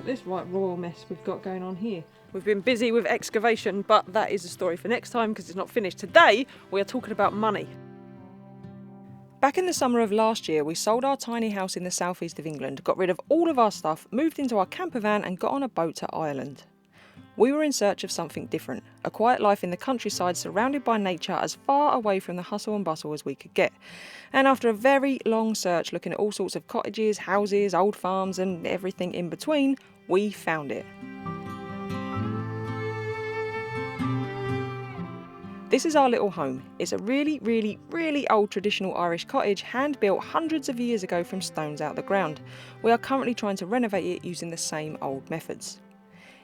at this right royal mess we've got going on here. We've been busy with excavation, but that is a story for next time because it's not finished. Today, we are talking about money. Back in the summer of last year, we sold our tiny house in the southeast of England, got rid of all of our stuff, moved into our camper van and got on a boat to Ireland. We were in search of something different, a quiet life in the countryside surrounded by nature as far away from the hustle and bustle as we could get. And after a very long search looking at all sorts of cottages, houses, old farms and everything in between, we found it. This is our little home. It's a really, really, really old traditional Irish cottage, hand-built hundreds of years ago from stones out the ground. We are currently trying to renovate it using the same old methods.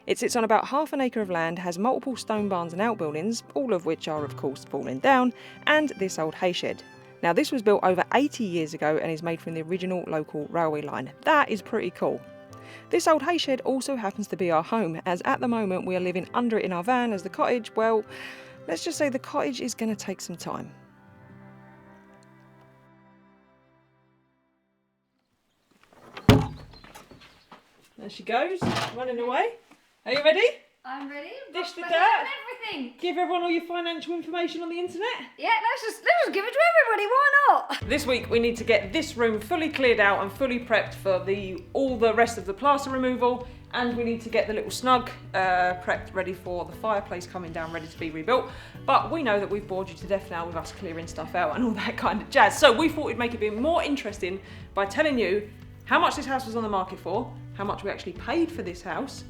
It sits on about half an acre of land, has multiple stone barns and outbuildings, all of which are of course falling down, and this old hayshed. Now this was built over 80 years ago and is made from the original local railway line. That is pretty cool. This old hayshed also happens to be our home, as at the moment we are living under it in our van, as the cottage, well, let's just say the cottage is going to take some time. There she goes, running away. Are you ready? I'm ready. Dish the Got dirt. everything. Give everyone all your financial information on the internet. Yeah, let's just give it to everybody. Why not? This week we need to get this room fully cleared out and fully prepped for all the rest of the plaster removal, and we need to get the little snug prepped, ready for the fireplace coming down, ready to be rebuilt. But we know that we've bored you to death now with us clearing stuff out and all that kind of jazz. So we thought we'd make it a bit more interesting by telling you how much this house was on the market for, how much we actually paid for this house.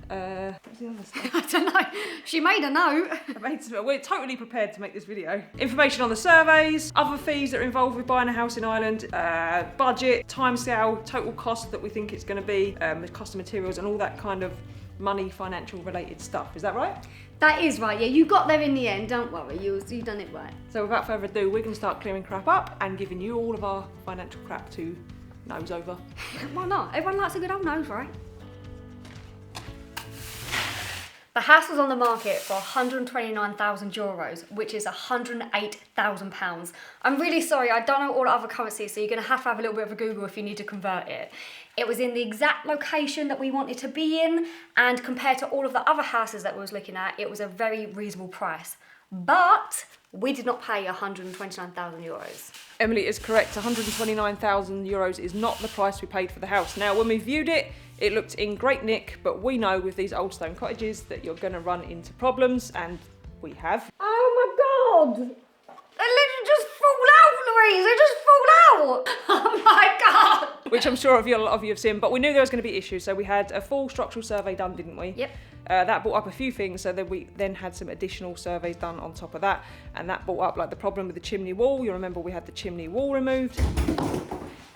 What was the other stuff? I don't know. She made a note. We're totally prepared to make this video. Information on the surveys, other fees that are involved with buying a house in Ireland, budget, timescale, total cost that we think it's going to be, the cost of materials and all that kind of money, financial related stuff. Is that right? That is right, yeah. You got there in the end, don't worry. You've done it right. So without further ado, we're going to start clearing crap up and giving you all of our financial crap to nose over. Why not? Everyone likes a good old nose, right? The house was on the market for €129,000, which is £108,000. I'm really sorry, I don't know all other currencies, so you're going to have a little bit of a Google if you need to convert it. It was in the exact location that we wanted to be in, and compared to all of the other houses that we was looking at, it was a very reasonable price. But we did not pay €129,000. Emily is correct, €129,000 is not the price we paid for the house. Now, when we viewed it, it looked in great nick, but we know with these old stone cottages that you're going to run into problems, and we have. Oh my God! They literally just fall out, Louise! They just fall out! Oh my God! Which I'm sure a lot of you have seen, but we knew there was going to be issues, so we had a full structural survey done, didn't we? Yep. That brought up a few things, so then we then had some additional surveys done on top of that, and that brought up like the problem with the chimney wall. You remember we had the chimney wall removed.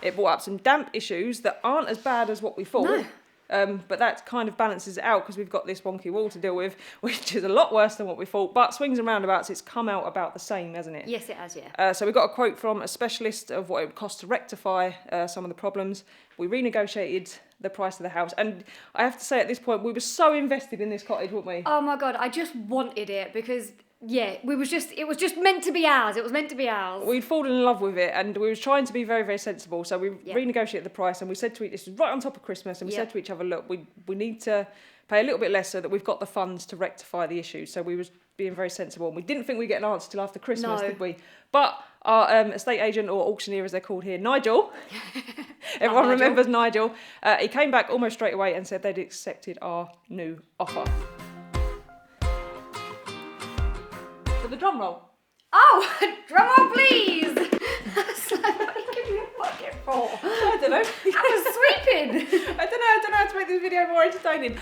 It brought up some damp issues that aren't as bad as what we thought. No. But that kind of balances it out because we've got this wonky wall to deal with, which is a lot worse than what we thought. But swings and roundabouts, it's come out about the same, hasn't it? Yes, it has, yeah. So we got a quote from a specialist of what it would cost to rectify some of the problems. We renegotiated the price of the house, and I have to say at this point we were so invested in this cottage, weren't we? Oh my God, I just wanted it because yeah, it was just meant to be ours. It was meant to be ours. We'd fallen in love with it, and we was trying to be very, very sensible. So we renegotiated the price, and we said to each, this was right on top of Christmas, and we said to each other, look, we need to pay a little bit less so that we've got the funds to rectify the issue. So we was being very sensible, and we didn't think we'd get an answer till after Christmas, did we? But our estate agent, or auctioneer as they're called here, Nigel, everyone remembers Nigel, he came back almost straight away and said they'd accepted our new offer. For the drum roll. Oh, drum roll please! That's like, what are you giving me a bucket for? I don't know. I was sweeping. I don't know how to make this video more entertaining.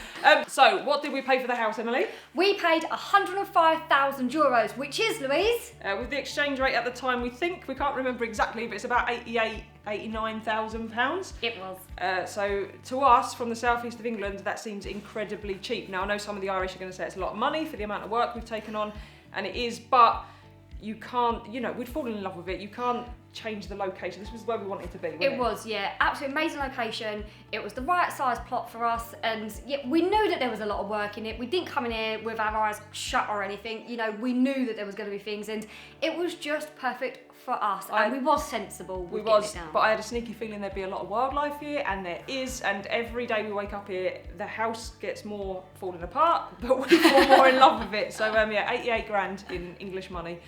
So, what did we pay for the house, Emily? We paid €105,000, which is, Louise? With the exchange rate at the time, we can't remember exactly, but it's about £89,000. It was. So, to us, from the southeast of England, that seems incredibly cheap. Now, I know some of the Irish are going to say it's a lot of money for the amount of work we've taken on, and it is, but you can't, we'd fallen in love with it. You can't change the location. This was where we wanted to be, wasn't it? It was, yeah. Absolutely amazing location. It was the right size plot for us, and yeah, we knew that there was a lot of work in it. We didn't come in here with our eyes shut or anything. We knew that there was going to be things, and it was just perfect for us, and we was sensible. We getting was, it down. but I had a sneaky feeling there'd be a lot of wildlife here, and there is. And every day we wake up here, the house gets more falling apart, but we fall more in love with it. So yeah, 88 grand in English money,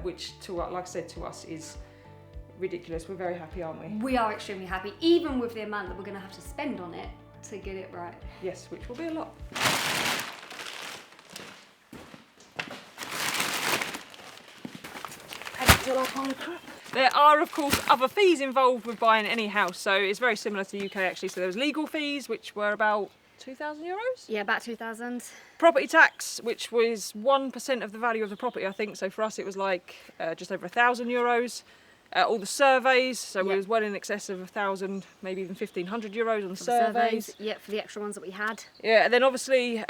which like I said, to us is ridiculous. We're very happy, aren't we? We are extremely happy, even with the amount that we're going to have to spend on it to get it right. Yes, which will be a lot. There are, of course, other fees involved with buying any house, so it's very similar to the UK actually. So there was legal fees, which were about €2,000. Yeah, about 2,000. Property tax, which was 1% of the value of the property, I think. So for us, it was like just over €1,000. All the surveys, so we was well in excess of 1,000, maybe even €1,500 on surveys. Yeah, for the extra ones that we had. Yeah, and then obviously,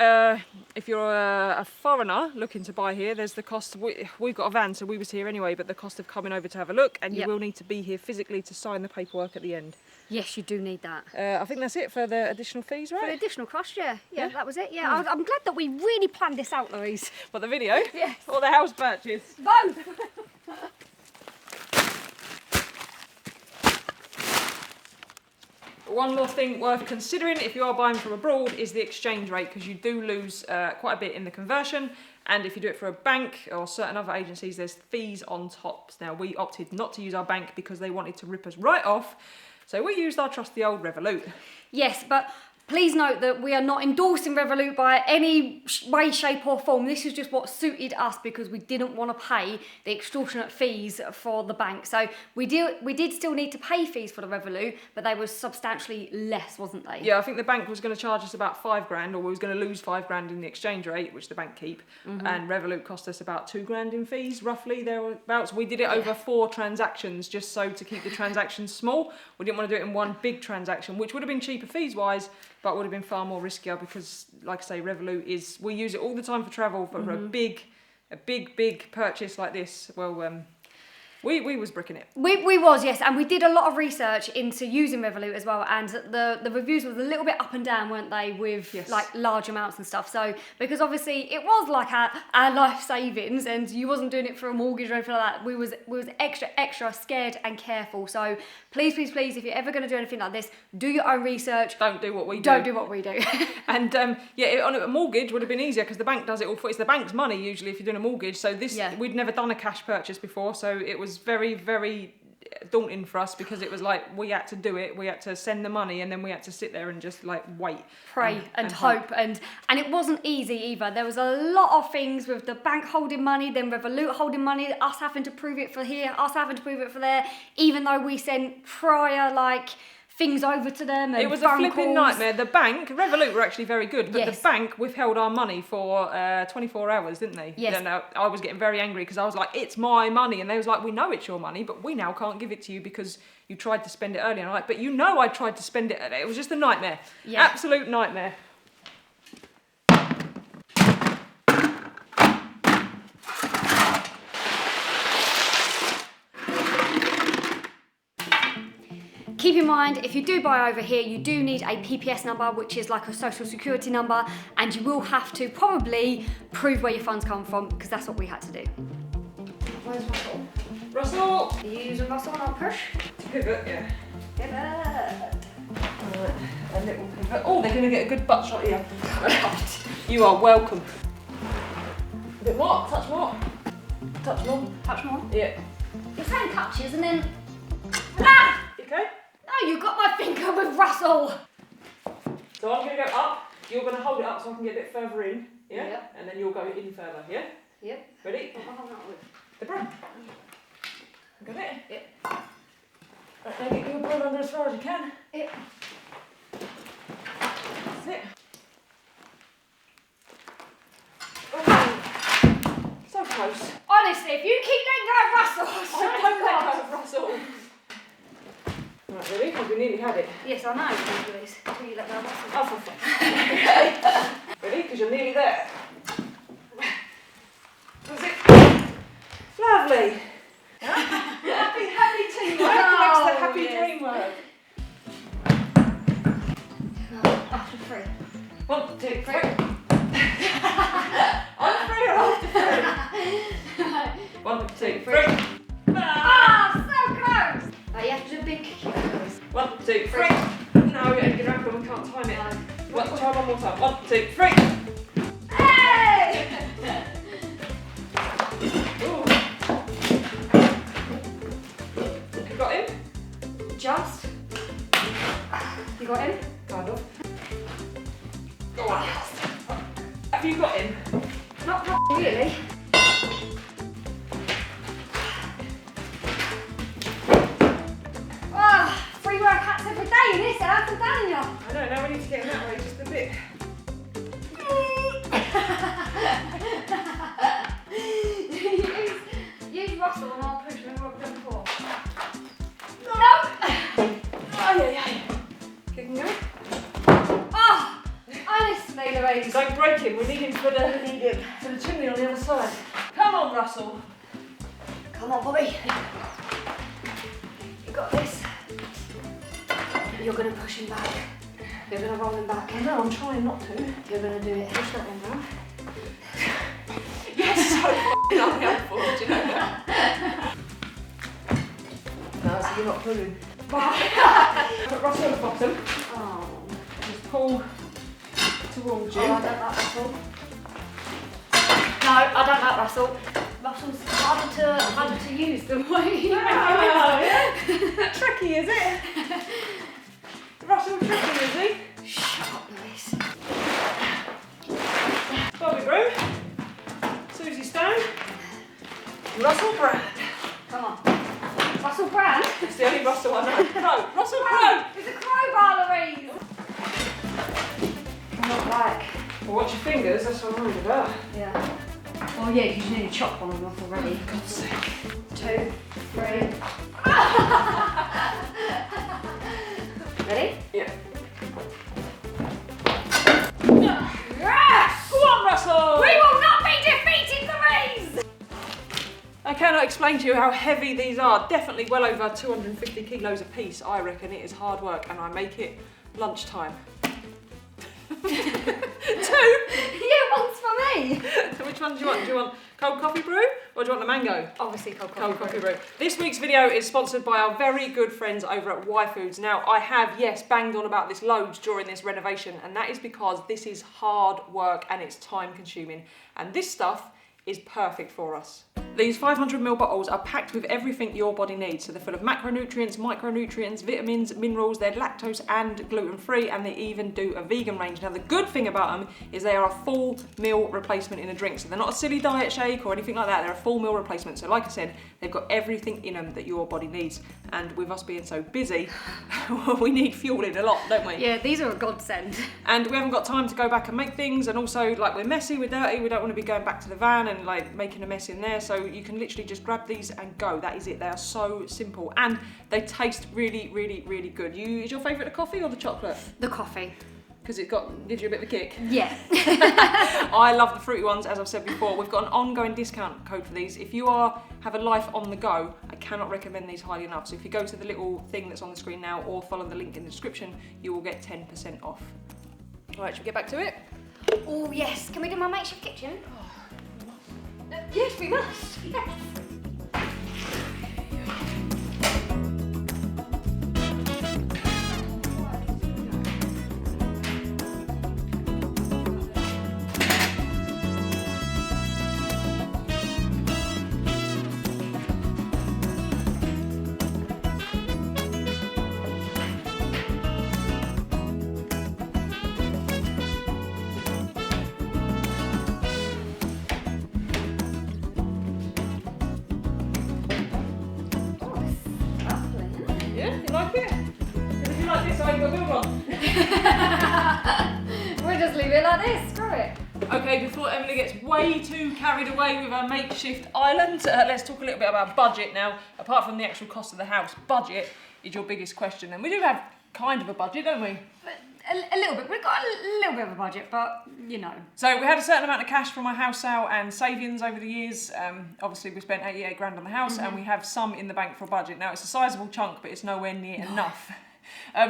if you're a foreigner looking to buy here, there's the cost. We've got a van, so we was here anyway, but the cost of coming over to have a look, and you will need to be here physically to sign the paperwork at the end. Yes, you do need that. I think that's it for the additional fees, right? For the additional cost, yeah, that was it. Yeah, I'm glad that we really planned this out, Louise. What, the video? Yes. Or the house purchase? Both. One more thing worth considering if you are buying from abroad is the exchange rate, because you do lose quite a bit in the conversion, and if you do it for a bank or certain other agencies, there's fees on top. Now, we opted not to use our bank because they wanted to rip us right off, so we used our trusty old Revolut. Yes, but please note that we are not endorsing Revolut by any way, shape or form. This is just what suited us because we didn't want to pay the extortionate fees for the bank. So we did still need to pay fees for the Revolut, but they were substantially less, wasn't they? Yeah, I think the bank was going to charge us about 5 grand, or we was going to lose 5 grand in the exchange rate, which the bank keep, and Revolut cost us about 2 grand in fees, roughly thereabouts. We did it over 4 transactions, just so to keep the transactions small. We didn't want to do it in one big transaction, which would have been cheaper fees-wise, but would have been far more riskier because, like I say, Revolut we use it all the time for travel, but for a big purchase like this, well, we was bricking it. We was, yes, and we did a lot of research into using Revolut as well, and the reviews was a little bit up and down, weren't they, with like large amounts and stuff. So because obviously it was like our life savings, and you wasn't doing it for a mortgage or anything like that. We was extra scared and careful. So please, if you're ever going to do anything like this, do your own research. Don't do what we do. Don't do what we do. And on a mortgage would have been easier because the bank does it all for. It's the bank's money usually if you're doing a mortgage. So we'd never done a cash purchase before, so it was very, very daunting for us because it was like we had to do it. We had to send the money, and then we had to sit there and just like wait, pray and hope, and it wasn't easy either. There was a lot of things with the bank holding money, then Revolut holding money, us having to prove it for here, us having to prove it for there, even though we sent prior things over to them. And it was a flipping nightmare. The bank, Revolut were actually very good, but the bank withheld our money for 24 hours, didn't they? Yes. And I was getting very angry because I was like, it's my money. And they was like, we know it's your money, but we now can't give it to you because you tried to spend it earlier. And I'm like, but you know I tried to spend it. It was just a nightmare. Yeah. Absolute nightmare. Keep in mind, if you do buy over here, you do need a PPS number, which is like a social security number, and you will have to probably prove where your funds come from, because that's what we had to do. Where's Russell? Russell! Are you using Russell on our push? Pivot, yeah. Pivot! A little pivot. Oh, they're going to get a good butt shot here. You are welcome. A bit more, touch more. Touch more. Touch more? Yeah. You're saying touches and then... Ah! Okay? No, you got my finger with Russell! So I'm going to go up, you're going to hold it up so I can get a bit further in, yeah? Yep. And then you'll go in further, yeah? Yep. Ready? What am I holding up with? The bro. Got it? Yep. Right, now get your bro under as far as you can. Yep. That's it. Oh, so close. Honestly, if you keep letting go of Russell, I don't let go of Russell. Right, ready? Because we nearly had it. Yes, I know, please. Until you let go of Russell. Oh, for fuck's sake. Ready? Because you're nearly there. That's it. Lovely. Happy teamwork next to happy dreamwork. After 3. 1, 2, 3. On 3 or after 3? 1, 2, 3. Bye. 1, 2, 3. No, it ain't gonna happen, we can't time it. Try one more time. 1, 2, 3. Hey! Ooh. You got him? Just. You got him? Kind of. Go on. Have you got him? Not really. Free workouts every day in this house, I'm telling you. I don't know, we need to get him that way just a bit. Use Russell and I'll push him what I've done before. No! Oh, yeah. Kick him going. Oh, honestly, Louise. Don't break him, we need him for the chimney on the other side. Come on, Russell. Come on, Bobby. You got this. You're going to push him back. You're going to roll him back. No, I'm trying not to. You're going to do it. Push that one down. You're so f***ing unhelpful, do you know that? No, so you're not pulling. Put Russell at the bottom. Oh. Just pull towards you. Oh, I don't like Russell. No, I don't like Russell. Russell's harder to use than what you Yeah. Tricky, is it? Russell tricky, is he? Shut up, Louise. Bobby Broom. Susie Stone. Russell Brand. Come on. Russell Brand? It's the only Russell I know. Crow. Russell Crowe. It's a crowbar, Louise. I'm not like. Well, watch your fingers, that's what I'm worried about. Yeah. Oh yeah, because you nearly chopped one of them off already. For God's sake. 2, 3. Ready? Yeah. Yes! Go on, Russell! We will not be defeated, Louise! I cannot explain to you how heavy these are. Definitely well over 250 kilos a piece, I reckon. It is hard work and I make it lunchtime. 2? Yeah, one's for me. Which one do you want? Do you want cold coffee brew or do you want the mango? Obviously cold Cold coffee brew. This week's video is sponsored by our very good friends over at Y Foods. Now, I have, yes, banged on about this loads during this renovation, and that is because this is hard work and it's time consuming. And this stuff is perfect for us. These 500ml bottles are packed with everything your body needs. So they're full of macronutrients, micronutrients, vitamins, minerals, they're lactose and gluten-free, and they even do a vegan range. Now the good thing about them is they are a full meal replacement in a drink. So they're not a silly diet shake or anything like that, they're a full meal replacement. So like I said, they've got everything in them that your body needs. And with us being so busy, we need fueling a lot, don't we? Yeah, these are a godsend. And we haven't got time to go back and make things, and also like we're messy, we're dirty, we don't want to be going back to the van and like making a mess in there. So you can literally just grab these and go. That is it. They are so simple and they taste really, really, really good. Is your favourite the coffee or the chocolate? The coffee. Because it gives you a bit of a kick. Yeah. I love the fruity ones, as I've said before. We've got an ongoing discount code for these. If you have a life on the go, I cannot recommend these highly enough. So if you go to the little thing that's on the screen now or follow the link in the description, you will get 10% off. All right, should we get back to it? Oh yes. Can we do my makeshift kitchen? Yes, we must. Yes. Yeah, you like it? And if you like this, I ain't got to build one. We'll just leave it like this. Screw it. Okay, before Emily gets way too carried away with her makeshift island, let's talk a little bit about budget now. Apart from the actual cost of the house, budget is your biggest question. And we do have kind of a budget, don't we? But a little bit. We've got a little bit of a budget, but you know. So we had a certain amount of cash from our house sale and savings over the years. Obviously we spent 88 grand on the house and we have some in the bank for a budget. Now it's a sizable chunk, but it's nowhere near enough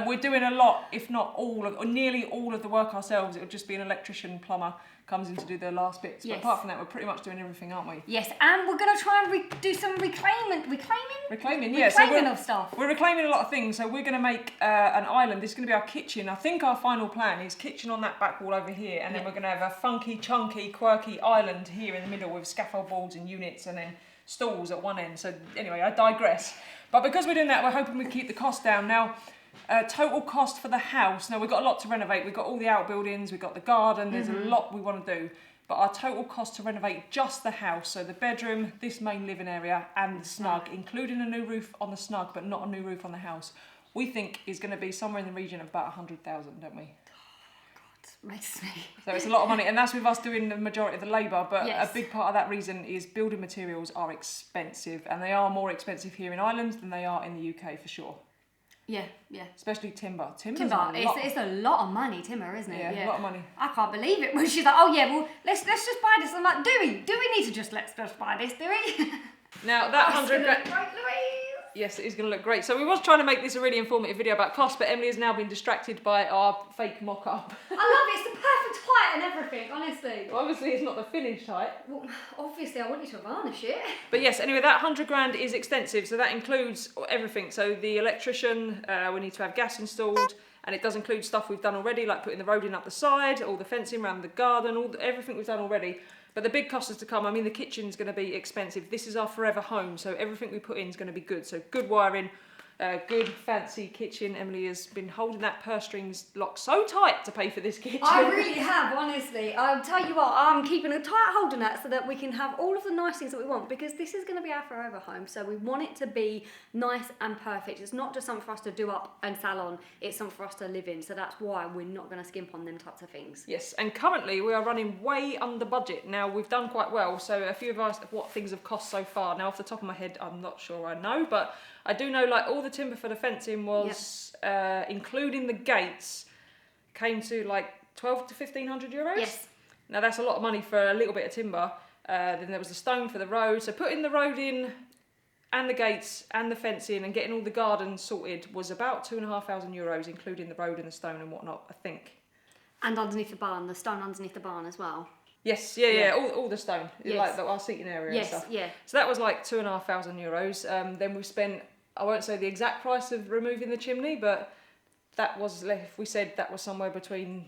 We're doing a lot, if not all of, or nearly all of the work ourselves. It would just be an electrician, plumber comes in to do the last bits. Yes. But apart from that, we're pretty much doing everything, aren't we? Yes, and we're going to try and do some reclaiming Yeah. Reclaiming of stuff. We're reclaiming a lot of things. So we're going to make an island. This is going to be our kitchen. I think our final plan is kitchen on that back wall over here, and then we're going to have a funky, chunky, quirky island here in the middle with scaffold boards and units, and then stalls at one end. So anyway, I digress. But because we're doing that, we're hoping we keep the cost down. Now, total cost for the house. Now, we've got a lot to renovate. We've got all the outbuildings, we've got the garden. There's a lot we want to do. But our total cost to renovate just the house, so the bedroom, this main living area, and the snug, including a new roof on the snug, but not a new roof on the house, we think is going to be somewhere in the region of about 100,000, don't we? Makes me. So it's a lot of money, and that's with us doing the majority of the labour, but Yes. a big part of that reason is building materials are expensive, and they are more expensive here in Ireland than they are in the UK for sure. Yeah. Especially timber. Timber, it's a lot of money, timber, isn't it? Yeah, a lot of money. I can't believe it when she's like, oh yeah, well, let's just buy this. I'm like, do we need to let's just buy this, do we? Now that That's 100 gonna look great, Louise. Yes, it is going to look great. So we was trying to make this a really informative video about cost, but Emily has now been distracted by our fake mock-up. I love it. It's the perfect height and everything, honestly. Well, obviously, it's not the finished height. Well, obviously, I want you to varnish it. But yes, anyway, that 100 grand is extensive, so that includes everything. So the electrician, we need to have gas installed, and it does include stuff we've done already, like putting the road in up the side, all the fencing around the garden, everything we've done already. But the big cost is to come. I mean, the kitchen's going to be expensive. This is our forever home, so everything we put in is going to be good. So good wiring, good fancy kitchen. Emily has been holding that purse strings locked so tight to pay for this kitchen. I really have, honestly. I'll tell you what, I'm keeping a tight hold on that so that we can have all of the nice things that we want, because this is going to be our forever home. So we want it to be nice and perfect. It's not just something for us to do up and sell on. It's something for us to live in. So that's why we're not going to skimp on them types of things. Yes, and currently we are running way under budget. Now, we've done quite well, so a few of us, what things have cost so far. Now, off the top of my head, I'm not sure I know, but I do know, like, all the timber for the fencing was, including the gates, came to like 12 to 1,500 euros. Yes. Now, that's a lot of money for a little bit of timber. Then there was the stone for the road. So putting the road in and the gates and the fencing and getting all the gardens sorted was about 2,500 euros, including the road and the stone and whatnot, I think. And underneath the barn, the stone underneath the barn as well. Yes, yeah, all the stone, Yes. like our seating area and stuff. Yeah. So that was like 2,500 euros. Then we spent, I won't say the exact price of removing the chimney, but that was, if we said that was somewhere between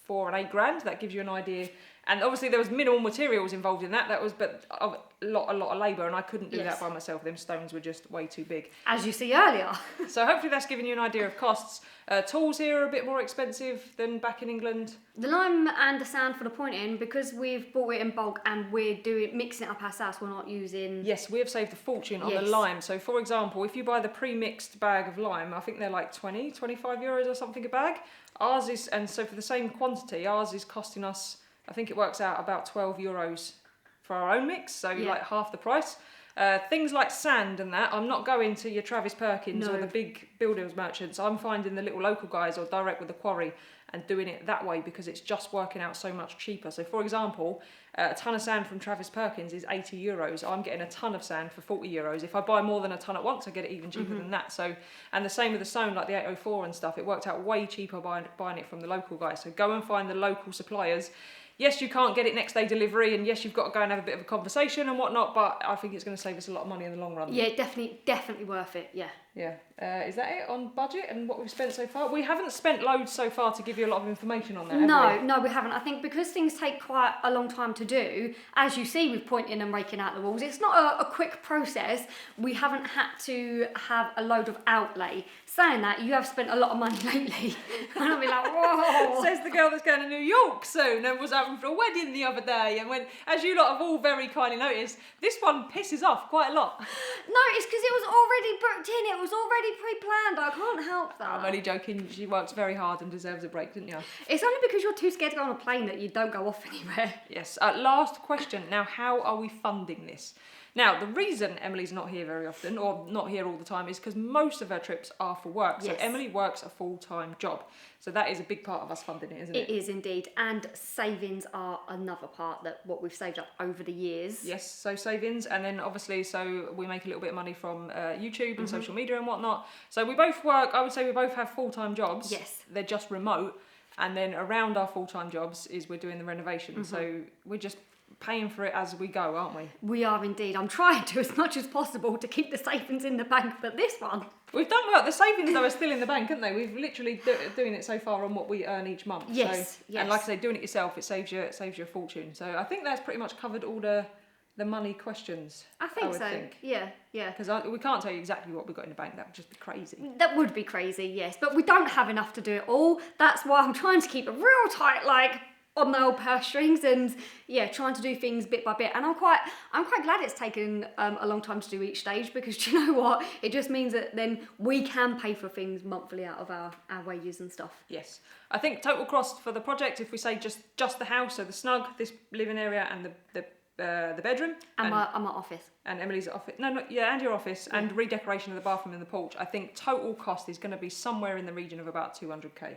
4 and 8 grand, that gives you an idea. And obviously there was minimal materials involved in that. That was, but a lot of labour, and I couldn't do that by myself. Them stones were just way too big. As you see earlier. So hopefully that's given you an idea of costs. Tools here are a bit more expensive than back in England. The lime and the sand for the pointing, because we've bought it in bulk and we're mixing it up ourselves, we're not using... Yes, we have saved a fortune on the lime. So for example, if you buy the pre-mixed bag of lime, I think they're like 25 euros or something a bag. Ours is, and so for the same quantity, ours is costing us, I think it works out about 12 euros for our own mix, so like half the price. Things like sand and that, I'm not going to your Travis Perkins or the big builders merchants. I'm finding the little local guys or direct with the quarry and doing it that way because it's just working out so much cheaper. So for example, a ton of sand from Travis Perkins is 80 euros. I'm getting a ton of sand for 40 euros. If I buy more than a ton at once, I get it even cheaper than that. So, and the same with the stone, like the 804 and stuff, it worked out way cheaper buying it from the local guys. So go and find the local suppliers. Yes, you can't get it next day delivery, and yes, you've got to go and have a bit of a conversation and whatnot, but I think it's going to save us a lot of money in the long run. Yeah, definitely worth it, yeah. Yeah. Is that it on budget and what we've spent so far? We haven't spent loads so far to give you a lot of information on that, have we? No, we haven't. I think because things take quite a long time to do, as you see with pointing and raking out the walls, it's not a quick process. We haven't had to have a load of outlay. Saying that, you have spent a lot of money lately. And I'll be like, whoa. Says the girl that's going to New York soon and was having for a wedding the other day. And when, as you lot have all very kindly noticed, this one pisses off quite a lot. No, it's because it was already booked in. It was already pre-planned. I can't help that. I'm only joking. She works very hard and deserves a break, didn't you? It's only because you're too scared to go on a plane that you don't go off anywhere. Yes. Last question. Now, how are we funding this? Now, the reason Emily's not here very often, or not here all the time, is because most of her trips are for work. So Yes. Emily works a full-time job. So that is a big part of us funding it, isn't it? It is indeed. And savings are another part, that what we've saved up over the years. Yes, so savings, and then obviously, so we make a little bit of money from YouTube and social media and whatnot. So we both work, I would say we both have full-time jobs. Yes. They're just remote. And then around our full-time jobs is we're doing the renovation. So we're just paying for it as we go, aren't we? We are indeed. I'm trying to, as much as possible, to keep the savings in the bank, but this one... We've done well. The savings, though, are still in the bank, aren't they? We've literally doing it so far on what we earn each month. Yes, so, yes. And like I say, doing it yourself, it saves you a fortune. So I think that's pretty much covered all the money questions. I think would so. think. Yeah. Because we can't tell you exactly what we've got in the bank. That would just be crazy. That would be crazy, yes. But we don't have enough to do it all. That's why I'm trying to keep it real tight, like, on the old purse strings, and yeah, trying to do things bit by bit. And I'm quite glad it's taken a long time to do each stage, because do you know what? It just means that then we can pay for things monthly out of our wages and stuff. Yes. I think total cost for the project, if we say just the house, so the snug, this living area, and the bedroom, And my office. and Emily's office, and your office, and redecoration of the bathroom and the porch, I think total cost is going to be somewhere in the region of about 200k.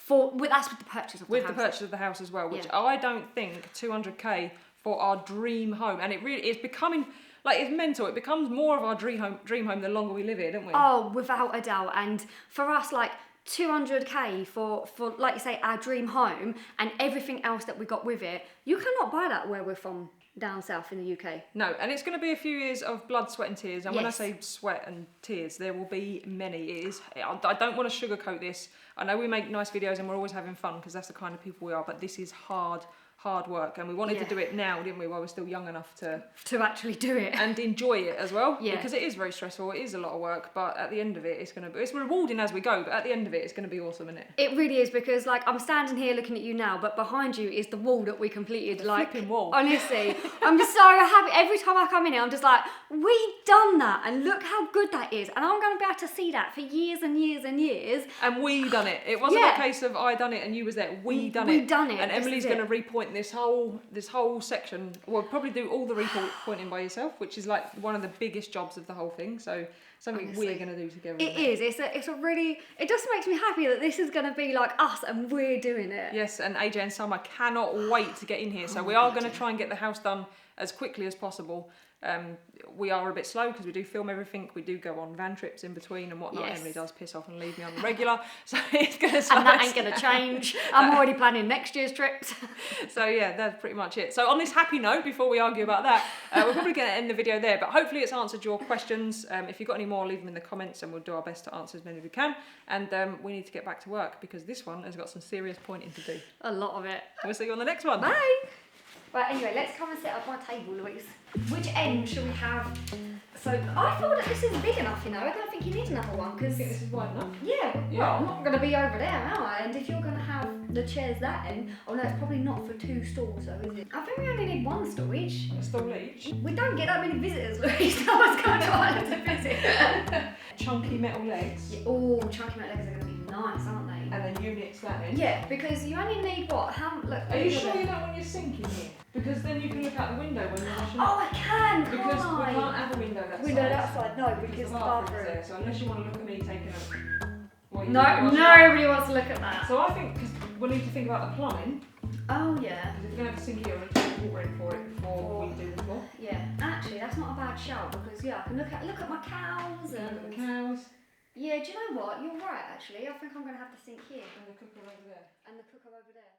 That's with the purchase of the house. With the purchase of the house as well, which Yeah. I don't think 200k for our dream home, and it really is becoming, like, it's mental. It becomes more of our dream home the longer we live here, don't we? Oh, without a doubt. And for us, like, 200k for like you say, our dream home, and everything else that we got with it, you cannot buy that where we're from down south in the UK. No, and it's going to be a few years of blood, sweat and tears. And when I Yes. say sweat and tears, there will be many. I don't want to sugarcoat this. I know we make nice videos and we're always having fun, because that's the kind of people we are, but this is hard work, and we wanted to do it now, didn't we, while we're still young enough to actually do it and enjoy it as well. Yeah. Because it is very stressful, it is a lot of work, but at the end of it, it's rewarding as we go, but at the end of it, it's going to be awesome, isn't it? It really is, because like I'm standing here looking at you now, but behind you is the wall that we completed. Like, flipping wall. Honestly, I'm just so happy. Every time I come in here, I'm just like, we done that, and look how good that is, and I'm going to be able to see that for years and years and years. And we done it. It wasn't Yeah. a case of I done it and you was there. We done We it. done it. And This Emily's is going to it. repoint this whole section. Well, probably do all the repointing by yourself, which is like one of the biggest jobs of the whole thing. So something Honestly. we're going to do together. It is. It's a really. It just makes me happy that this is going to be like us and we're doing it. Yes, and AJ and Summer cannot wait to get in here. So we are going to try and get the house done as quickly as possible. We are a bit slow because we do film everything. We do go on van trips in between and whatnot. Yes. Emily does piss off and leave me on the regular, so it's going to slow And that us ain't going to change. I'm already planning next year's trips. So yeah, that's pretty much it. So on this happy note, before we argue about that, we're probably going to end the video there, but hopefully it's answered your questions. If you've got any more, leave them in the comments and we'll do our best to answer as many as we can. And we need to get back to work, because this one has got some serious pointing to do. A lot of it. We'll see you on the next one. Bye. Right, anyway, let's come and set up my table, Louise. Which end should we have? So I feel that this is big enough, you know. I don't think you need another one, because This is wide enough. yeah, Yeah. well, I'm not going to be over there, am I? And if you're going to have the chairs that end, oh no, it's probably not for 2 stalls, though, is it? I think we only need 1 stall each. A stall each. We don't get that many visitors, Louise. No one's going to want to visit. Chunky metal legs. Yeah, oh, chunky metal legs are going to be nice, aren't they? And then units that end. Yeah, because you only need what? Look. Are you sure you don't want your sink in here? Because then you can look out the window when you're washing Oh, I can, can't Because we I? can't have a window that Window side. that side, no, because the bathroom's bathroom. there. So unless you want to look at me taking a... what you No, do washing up. nobody wants to look at that. So I think, because we'll need to think about the plumbing, Oh, yeah. because if you're going to have a sink here, we'll need to put water in for it before we do the floor. Yeah, actually, that's not a bad shout, because yeah, I can look at my cows Look and at the cows. yeah. Do you know what? You're right. Actually, I think I'm going to have the sink here And the cooker over there. and the cooker over there.